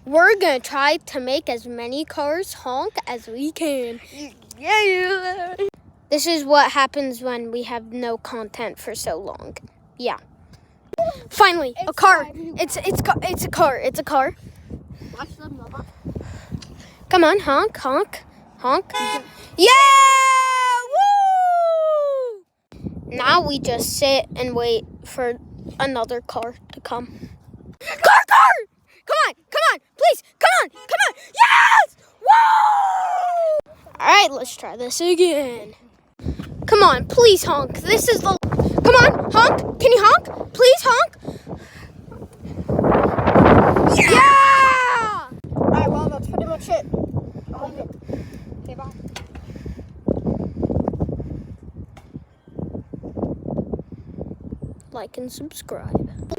we're gonna try to make as many cars honk as we can. Yeah. This is what happens when we have no content for so long. Yeah. Finally, a car. It's a car. It's a car. Watch them, Mama. Come on, honk, honk, honk. Yeah! Woo! Now we just sit and wait for another car to come. Car! Come on, please, come on. Yes! Woo! All right, let's try this again. Come on, please honk. This is the. Come on, honk. Can you honk? Please honk. Yeah! All right, well, that's pretty much it. I'll leave it. Okay, bye. Like and subscribe.